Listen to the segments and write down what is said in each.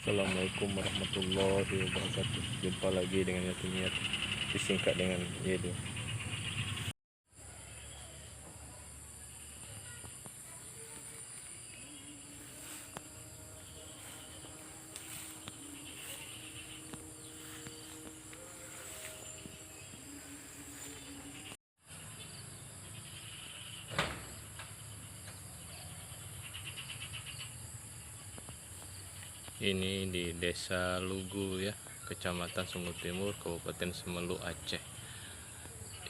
Assalamualaikum warahmatullahi wabarakatuh. Jumpa lagi dengan Yatimiat, disingkat dengan Yedo. Ini di Desa Lugu ya, Kecamatan Sumut Timur, Kabupaten Semelu, Aceh.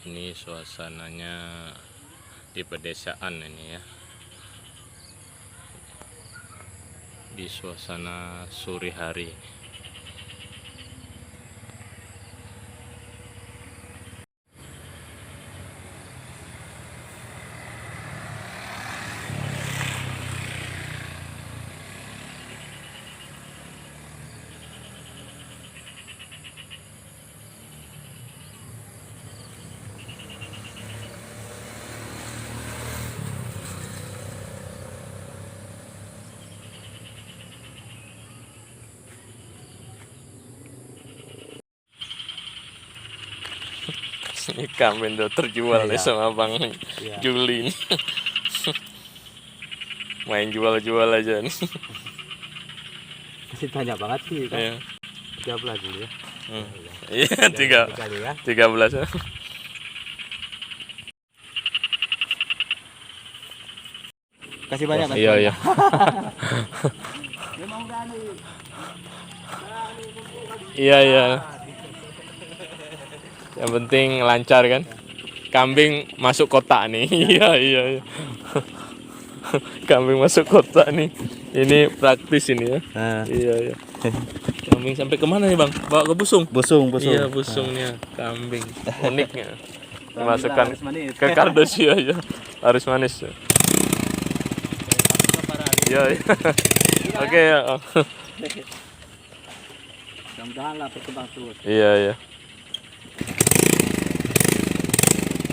Ini suasananya di pedesaan ini ya. Di suasana sore hari. Ini kambing udah terjual ya sama Bang Juli. Main jual-jual aja nih. Masih banyak banget sih kan? Iya. 13 dulu ya. Iya, 13 ya. Kasih banyak kan? Iya. Iya. Yang penting lancar kan. Kambing masuk kotak nih. Iya. Kambing masuk kotak nih. Ini praktis ini ya. Iya. Kambing sampai kemana nih Bang? Bawa ke Busung? Busung. Iya, busungnya kambing. Uniknya. Dimasukkan ke kardus ya. Harus manis. Iya. Oke ya. Mudah-mudahan lah berkembang terus. Iya.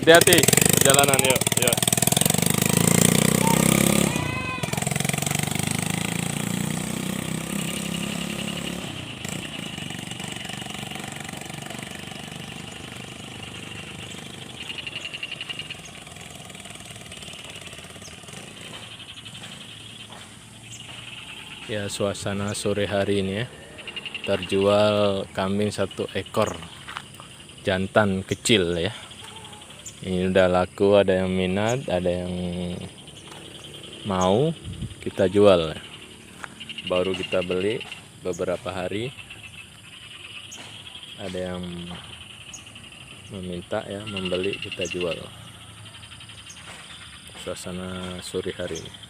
Hati-hati perjalanan yuk. Ya, suasana sore hari ini ya. Terjual kambing 1 ekor jantan kecil ya. Ini udah laku, ada yang minat, ada yang mau kita jual. Baru kita beli beberapa hari. Ada yang meminta ya, membeli, kita jual. Suasana sore hari ini.